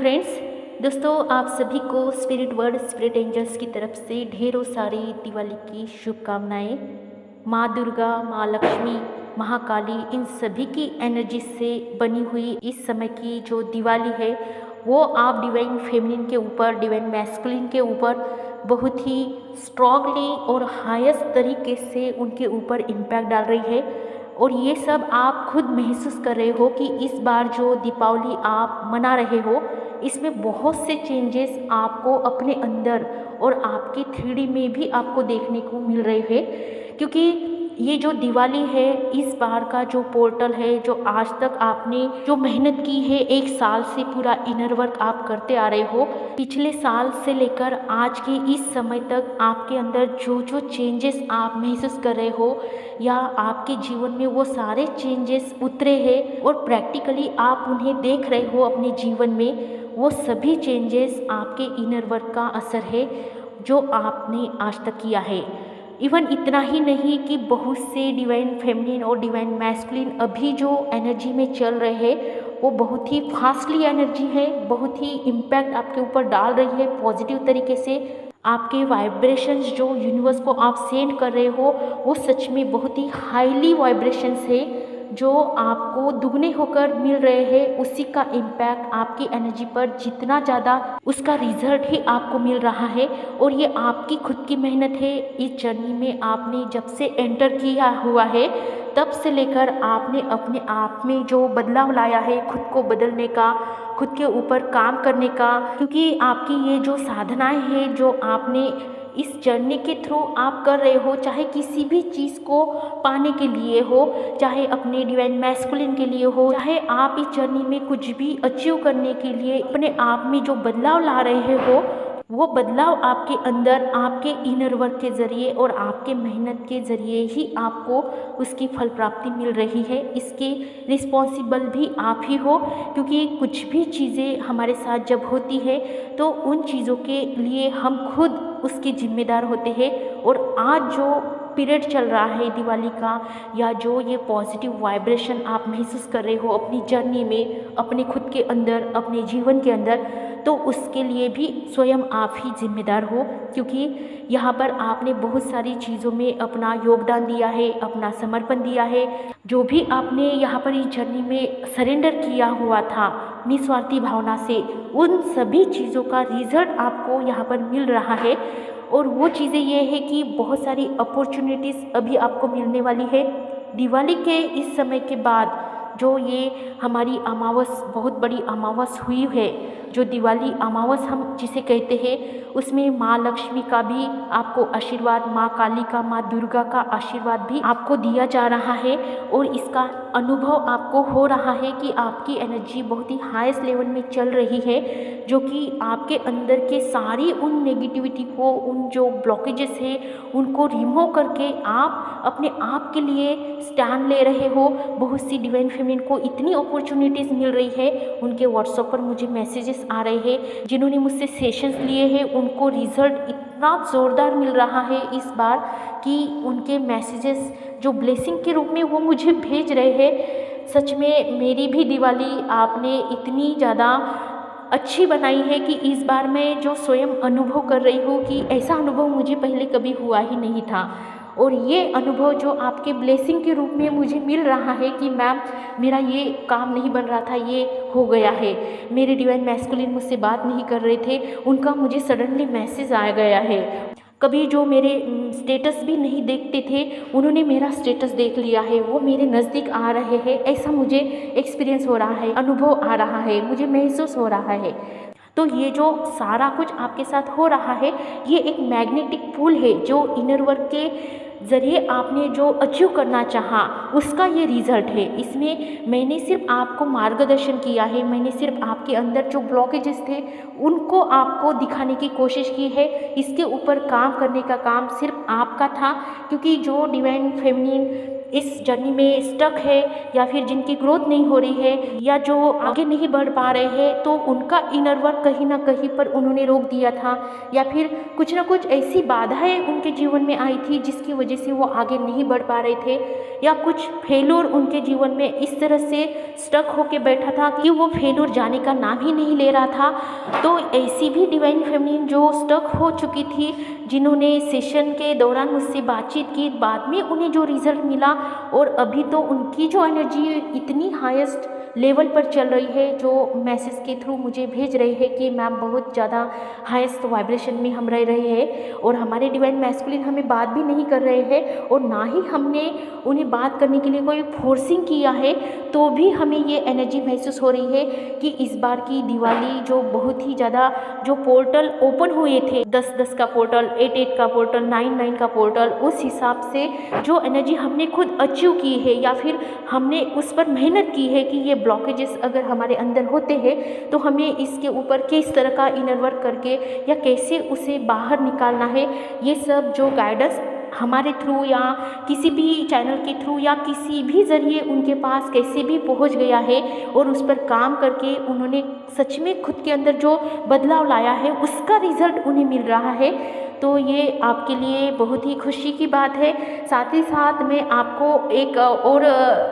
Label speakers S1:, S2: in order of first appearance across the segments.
S1: Friends, दोस्तों आप सभी को स्पिरिट वर्ल्ड स्पिरिट एंजल्स की तरफ से ढेरों सारी दिवाली की शुभकामनाएं। माँ दुर्गा, माँ लक्ष्मी, महाकाली, इन सभी की एनर्जी से बनी हुई इस समय की जो दिवाली है वो आप डिवाइन फेमिनिन के ऊपर, डिवाइन मैस्कुलिन के ऊपर बहुत ही स्ट्रांगली और हाईएस्ट तरीके से उनके ऊपर इम्पैक्ट डाल रही है। और ये सब आप खुद महसूस कर रहे हो कि इस बार जो दीपावली आप मना रहे हो इसमें बहुत से चेंजेस आपको अपने अंदर और आपके 3D में भी आपको देखने को मिल रहे हैं। क्योंकि ये जो दिवाली है, इस बार का जो पोर्टल है, जो आज तक आपने जो मेहनत की है, एक साल से पूरा इनर वर्क आप करते आ रहे हो, पिछले साल से लेकर आज के इस समय तक आपके अंदर जो जो चेंजेस आप महसूस कर रहे हो या आपके जीवन में वो सारे चेंजेस उतरे हैं और प्रैक्टिकली आप उन्हें देख रहे हो अपने जीवन में, वो सभी चेंजेस आपके इनर वर्क का असर है जो आपने आज तक किया है। इवन इतना ही नहीं कि बहुत से डिवाइन फेमिनिन और डिवाइन मैस्कुलिन अभी जो एनर्जी में चल रहे हैं वो बहुत ही फास्टली एनर्जी है, बहुत ही इम्पैक्ट आपके ऊपर डाल रही है पॉजिटिव तरीके से। आपके वाइब्रेशंस जो यूनिवर्स को आप सेंड कर रहे हो वो सच में बहुत ही हाईली वाइब्रेशंस है जो आपको दुगने होकर मिल रहे हैं। उसी का इम्पैक्ट आपकी एनर्जी पर जितना ज़्यादा, उसका रिजल्ट ही आपको मिल रहा है। और ये आपकी खुद की मेहनत है। इस जर्नी में आपने जब से एंटर किया हुआ है तब से लेकर आपने अपने आप में जो बदलाव लाया है, खुद को बदलने का, खुद के ऊपर काम करने का। क्योंकि आपकी ये जो साधनाएं हैं जो आपने इस जर्नी के थ्रू आप कर रहे हो, चाहे किसी भी चीज़ को पाने के लिए हो, चाहे अपने डिवाइन मैस्कुलिन के लिए हो, चाहे आप इस जर्नी में कुछ भी अचीव करने के लिए अपने आप में जो बदलाव ला रहे हो, वो बदलाव आपके अंदर, आपके इनर वर्क के ज़रिए और आपके मेहनत के ज़रिए ही आपको उसकी फल प्राप्ति मिल रही है। इसके रिस्पॉन्सिबल भी आप ही हो। क्योंकि कुछ भी चीज़ें हमारे साथ जब होती है तो उन चीज़ों के लिए हम खुद उसके जिम्मेदार होते हैं। और आज जो पीरियड चल रहा है दिवाली का, या जो ये पॉजिटिव वाइब्रेशन आप महसूस कर रहे हो अपनी जर्नी में, अपने खुद के अंदर, अपने जीवन के अंदर, तो उसके लिए भी स्वयं आप ही जिम्मेदार हो। क्योंकि यहाँ पर आपने बहुत सारी चीज़ों में अपना योगदान दिया है, अपना समर्पण दिया है। जो भी आपने यहाँ पर इस जर्नी में सरेंडर किया हुआ था निस्वार्थी भावना से, उन सभी चीज़ों का रिजल्ट आपको यहाँ पर मिल रहा है। और वो चीज़ें ये है कि बहुत सारी अपॉर्चुनिटीज़ अभी आपको मिलने वाली है दिवाली के इस समय के बाद। जो ये हमारी अमावस, बहुत बड़ी अमावस हुई है, जो दिवाली अमावस हम जिसे कहते हैं, उसमें माँ लक्ष्मी का भी आपको आशीर्वाद, माँ काली का, माँ दुर्गा का आशीर्वाद भी आपको दिया जा रहा है। और इसका अनुभव आपको हो रहा है कि आपकी एनर्जी बहुत ही हाईएस्ट लेवल में चल रही है, जो कि आपके अंदर के सारी उन नेगेटिविटी को, उन जो ब्लॉकेजेस है, उनको रिमूव करके आप अपने आप के लिए स्टैंड ले रहे हो। बहुत सी डिवाइन फेमिनिन को इतनी अपॉर्चुनिटीज़ मिल रही है, उनके व्हाट्सएप पर मुझे मैसेजेस आ रहे हैं, जिन्होंने मुझसे सेशंस लिए हैं उनको रिजल्ट इतना ज़ोरदार मिल रहा है इस बार कि उनके मैसेजेस जो ब्लेसिंग के रूप में वो मुझे भेज रहे हैं। सच में मेरी भी दिवाली आपने इतनी ज़्यादा अच्छी बनाई है कि इस बार मैं जो स्वयं अनुभव कर रही हूँ कि ऐसा अनुभव मुझे पहले कभी हुआ ही नहीं था। और ये अनुभव जो आपके ब्लेसिंग के रूप में मुझे मिल रहा है कि मैम, मेरा ये काम नहीं बन रहा था, ये हो गया है। मेरे डिवाइन मैस्कुलिन मुझसे बात नहीं कर रहे थे, उनका मुझे सडनली मैसेज आ गया है। कभी जो मेरे स्टेटस भी नहीं देखते थे, उन्होंने मेरा स्टेटस देख लिया है, वो मेरे नज़दीक आ रहे हैं। ऐसा मुझे एक्सपीरियंस हो रहा है, अनुभव आ रहा है, मुझे महसूस हो रहा है। तो ये जो सारा कुछ आपके साथ हो रहा है, ये एक मैग्नेटिक पुल है जो इनर वर्क के ज़रिए आपने जो अचीव करना चाहा उसका ये रिज़ल्ट है। इसमें मैंने सिर्फ आपको मार्गदर्शन किया है, मैंने सिर्फ आपके अंदर जो ब्लॉकेजेस थे उनको आपको दिखाने की कोशिश की है। इसके ऊपर काम करने का काम सिर्फ आपका था। क्योंकि जो डिवाइन फेमिनिन इस जर्नी में स्टक है या फिर जिनकी ग्रोथ नहीं हो रही है या जो आगे नहीं बढ़ पा रहे हैं, तो उनका इनर वर्क कहीं ना कहीं पर उन्होंने रोक दिया था या फिर कुछ ना कुछ ऐसी बाधाएं उनके जीवन में आई थी जिसकी वजह से वो आगे नहीं बढ़ पा रहे थे, या कुछ फेल्योर उनके जीवन में इस तरह से स्टक होके बैठा था कि वो फेल्योर जाने का नाम ही नहीं ले रहा था। तो ऐसी भी डिवाइन फेमिनिन जो स्टक हो चुकी थी, जिन्होंने सेशन के दौरान मुझसे बातचीत की, बाद में उन्हें जो रिजल्ट मिला और अभी तो उनकी जो एनर्जी इतनी हाईएस्ट लेवल पर चल रही है, जो मैसेज के थ्रू मुझे भेज रहे हैं कि मैम बहुत ज़्यादा हाईएस्ट वाइब्रेशन में हम रह रहे हैं और हमारे डिवाइन मैस्कुलिन हमें बात भी नहीं कर रहे हैं और ना ही हमने उन्हें बात करने के लिए कोई फोर्सिंग किया है, तो भी हमें ये एनर्जी महसूस हो रही है कि इस बार की दिवाली जो बहुत ही ज़्यादा जो पोर्टल ओपन हुए थे, 10-10 का पोर्टल, 8-8 का पोर्टल, 9-9 का पोर्टल, उस हिसाब से जो एनर्जी हमने खुद अचीव की है या फिर हमने उस पर मेहनत की है कि ये ब्लॉकेजेस अगर हमारे अंदर होते हैं तो हमें इसके ऊपर किस तरह का इनर वर्क करके या कैसे उसे बाहर निकालना है, ये सब जो गाइडेंस हमारे थ्रू या किसी भी चैनल के थ्रू या किसी भी ज़रिए उनके पास कैसे भी पहुंच गया है और उस पर काम करके उन्होंने सच में खुद के अंदर जो बदलाव लाया है उसका रिज़ल्ट उन्हें मिल रहा है। तो ये आपके लिए बहुत ही खुशी की बात है। साथ ही साथ मैं आपको एक और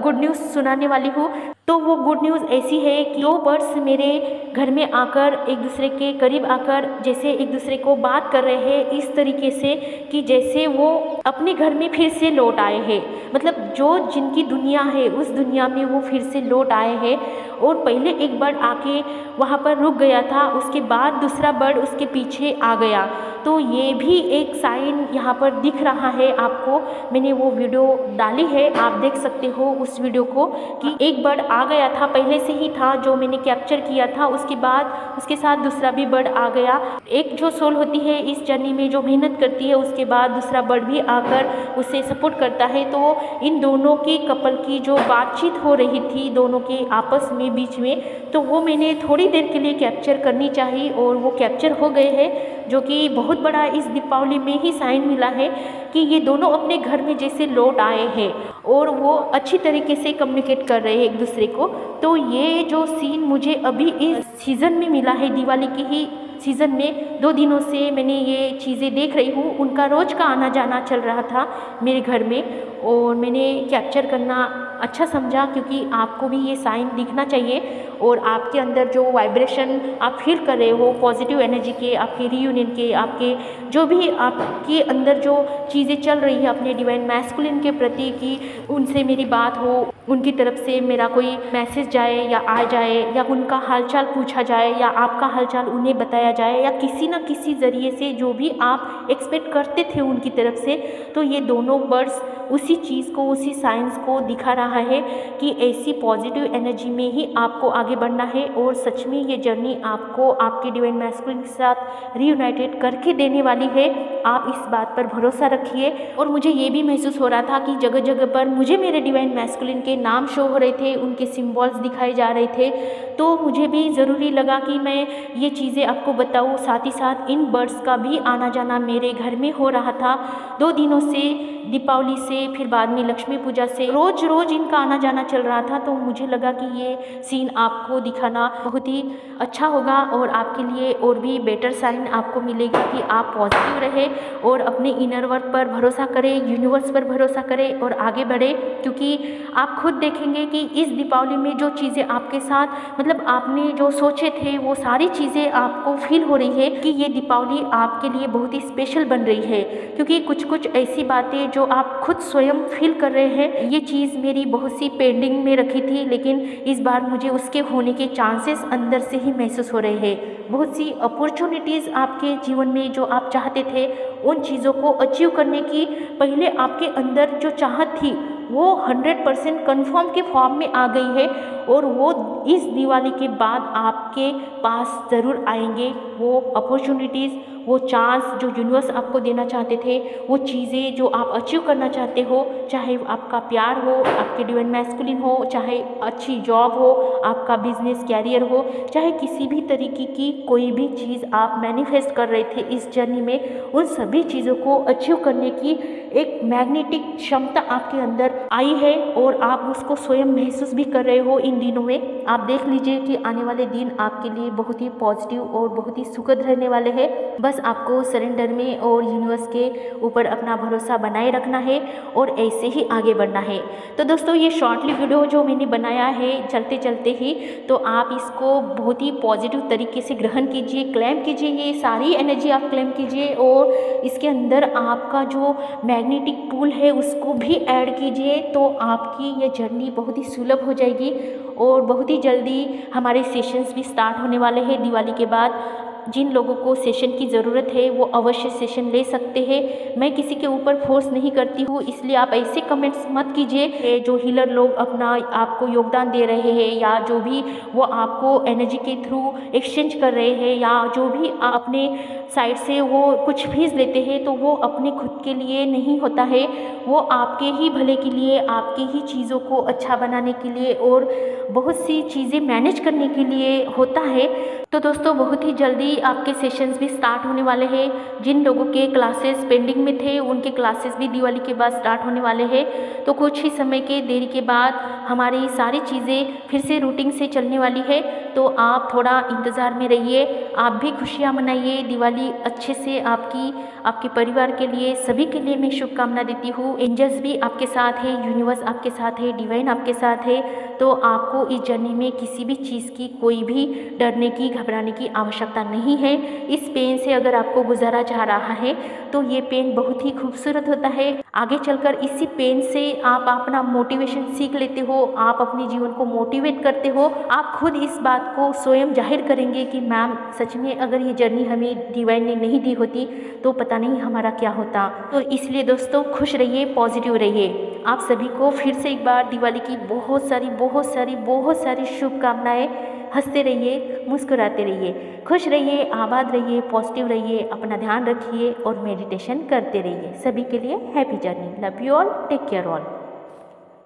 S1: गुड न्यूज़ सुनाने वाली हूँ। तो वो गुड न्यूज़ ऐसी है कि 2 बर्ड्स मेरे घर में आकर एक दूसरे के करीब आकर जैसे एक दूसरे को बात कर रहे हैं, इस तरीके से कि जैसे वो अपने घर में फिर से लौट आए हैं। मतलब जो जिनकी दुनिया है उस दुनिया में वो फिर से लौट आए हैं और पहले एक बर्ड आके वहाँ पर रुक गया था, उसके बाद दूसरा बर्ड उसके पीछे आ गया। तो ये भी एक साइन यहाँ पर दिख रहा है आपको। मैंने वो वीडियो डाली है, आप देख सकते हो उस वीडियो को कि एक बर्ड आ गया था, पहले से ही था जो मैंने कैप्चर किया था, उसके बाद उसके साथ दूसरा भी बर्ड आ गया। एक जो सोल होती है इस जर्नी में जो मेहनत करती है, उसके बाद दूसरा बर्ड भी आकर उसे सपोर्ट करता है। तो इन दोनों की कपल की जो बातचीत हो रही थी दोनों के आपस में बीच में, तो वो मैंने थोड़ी देर के लिए कैप्चर करनी चाहिए और वो कैप्चर हो गए हैं, जो कि बहुत बड़ा इस दीपावली में ही साइन मिला है कि ये दोनों अपने घर में जैसे लौट आए हैं और वो अच्छी तरीके से कम्युनिकेट कर रहे हैं एक दूसरे को। तो ये जो सीन मुझे अभी इस सीज़न में मिला है, दिवाली की ही सीज़न में 2 दिनों से मैंने ये चीज़ें देख रही हूँ। उनका रोज़ का आना जाना चल रहा था मेरे घर में और मैंने कैप्चर करना अच्छा समझा क्योंकि आपको भी ये साइन दिखना चाहिए और आपके अंदर जो वाइब्रेशन आप फील कर रहे हो पॉजिटिव एनर्जी के, आपके रीयूनियन के, आपके जो भी आपके अंदर जो चीज़ें चल रही है अपने डिवाइन मैस्कुलिन के प्रति कि उनसे मेरी बात हो, उनकी तरफ से मेरा कोई मैसेज जाए या आ जाए या उनका हालचाल पूछा जाए या आपका हालचाल उन्हें बताया जाए या किसी न किसी ज़रिए से जो भी आप एक्सपेक्ट करते थे उनकी तरफ से, तो ये दोनों बर्ड्स उसी चीज़ को, उसी साइंस को दिखा रहा है कि ऐसी पॉजिटिव एनर्जी में ही आपको आगे बढ़ना है और सच में ये जर्नी आपको आपके डिवाइन मैस्कुलिन के साथ रीयूनाइटेड करके देने वाली है। आप इस बात पर भरोसा रखिए। और मुझे ये भी महसूस हो रहा था कि जगह जगह पर मुझे मेरे डिवाइन मैस्कुलिन के नाम शो हो रहे थे, उनके सिम्बॉल्स दिखाए जा रहे थे, तो मुझे भी ज़रूरी लगा कि मैं ये चीज़ें आपको बताऊँ। साथ ही साथ इन बर्ड्स का भी आना जाना मेरे घर में हो रहा था 2 दिनों से, दीपावली से फिर बाद में लक्ष्मी पूजा से रोज़ रोज़ इनका आना जाना चल रहा था। तो मुझे लगा कि ये सीन आपको दिखाना बहुत ही अच्छा होगा और आपके लिए और भी बेटर साइन आपको मिलेगा कि आप पॉजिटिव रहे और अपने इनर वर्क पर भरोसा करें, यूनिवर्स पर भरोसा करें और आगे बढ़े। क्योंकि आप खुद देखेंगे कि इस दीपावली में जो चीज़ें आपके साथ मतलब आपने जो सोचे थे वो सारी चीज़ें आपको फील हो रही है कि ये दीपावली आपके लिए बहुत ही स्पेशल बन रही है। क्योंकि कुछ कुछ ऐसी बातें जो आप खुद स्वयं फील कर रहे हैं, ये चीज़ मेरी बहुत सी पेंडिंग में रखी थी, लेकिन इस बार मुझे उसके होने के चांसेस अंदर से ही महसूस हो रहे हैं। बहुत सी अपॉर्चुनिटीज़ आपके जीवन में जो आप चाहते थे उन चीज़ों को अचीव करने की पहले आपके अंदर जो चाहत थी वो 100% कन्फर्म के फॉर्म में आ गई है और वो इस दिवाली के बाद आपके पास ज़रूर आएंगे वो अपॉर्चुनिटीज़, वो चांस जो यूनिवर्स आपको देना चाहते थे, वो चीज़ें जो आप अचीव करना चाहते हो, चाहे आपका प्यार हो, आपके डिवाइन मैस्कुलिन हो, चाहे अच्छी जॉब हो, आपका बिजनेस कैरियर हो, चाहे किसी भी तरीके की कोई भी चीज़ आप मैनिफेस्ट कर रहे थे इस जर्नी में, उन सभी चीज़ों को अचीव करने की एक मैग्नेटिक क्षमता आपके अंदर आई है और आप उसको स्वयं महसूस भी कर रहे हो इन दिनों में। आप देख लीजिए कि आने वाले दिन आपके लिए बहुत ही पॉजिटिव और बहुत ही सुखद रहने वाले हैं। बस आपको सरेंडर में और यूनिवर्स के ऊपर अपना भरोसा बनाए रखना है और ऐसे ही आगे बढ़ना है। तो दोस्तों, ये शॉर्टली वीडियो जो मैंने बनाया है चलते चलते ही, तो आप इसको बहुत ही पॉजिटिव तरीके से ग्रहण कीजिए, क्लेम कीजिए, ये सारी एनर्जी आप क्लेम कीजिए और इसके अंदर आपका जो मैग्नेटिक पुल है उसको भी ऐड कीजिए, तो आपकी ये जर्नी बहुत ही सुलभ हो जाएगी। और बहुत ही जल्दी हमारे सेशंस भी स्टार्ट होने वाले हैं दिवाली के बाद। जिन लोगों को सेशन की ज़रूरत है वो अवश्य सेशन ले सकते हैं। मैं किसी के ऊपर फोर्स नहीं करती हूँ, इसलिए आप ऐसे कमेंट्स मत कीजिए जो हीलर लोग अपना आपको योगदान दे रहे हैं या जो भी वो आपको एनर्जी के थ्रू एक्सचेंज कर रहे हैं या जो भी अपने साइड से वो कुछ फीस लेते हैं, तो वो अपने खुद के लिए नहीं होता है, वो आपके ही भले के लिए, आपके ही चीज़ों को अच्छा बनाने के लिए और बहुत सी चीज़ें मैनेज करने के लिए होता है। तो दोस्तों, बहुत ही जल्दी आपके सेशंस भी स्टार्ट होने वाले हैं। जिन लोगों के क्लासेस पेंडिंग में थे उनके क्लासेस भी दिवाली के बाद स्टार्ट होने वाले हैं। तो कुछ ही समय के देरी के बाद हमारी सारी चीज़ें फिर से रूटीन से चलने वाली है, तो आप थोड़ा इंतज़ार में रहिए। आप भी खुशियाँ मनाइए, दिवाली अच्छे से आपके परिवार के लिए, सभी के लिए मैं शुभकामना देती हूँ। एंजल्स भी आपके साथ है, यूनिवर्स आपके साथ है, डिवाइन आपके साथ है। तो आपको इस जर्नी में किसी भी चीज़ की कोई भी डरने की, घबराने की आवश्यकता नहीं है। इस पेन से अगर आपको गुजारा जा रहा है तो ये पेन बहुत ही खूबसूरत होता है। आगे चलकर इसी पेन से आप अपना मोटिवेशन सीख लेते हो, आप अपने जीवन को मोटिवेट करते हो। आप खुद इस बात को स्वयं जाहिर करेंगे कि मैम, सच में अगर ये जर्नी हमें डिवाइन ने नहीं दी होती तो पता नहीं हमारा क्या होता। तो इसलिए दोस्तों, खुश रहिए, पॉजिटिव रहिए। आप सभी को फिर से एक बार दिवाली की बहुत सारी शुभकामनाएं। हंसते रहिए, मुस्कुराते रहिए, खुश रहिए, आबाद रहिए, पॉजिटिव रहिए, अपना ध्यान रखिए और मेडिटेशन करते रहिए। सभी के लिए happy journey. Love you all, take care all.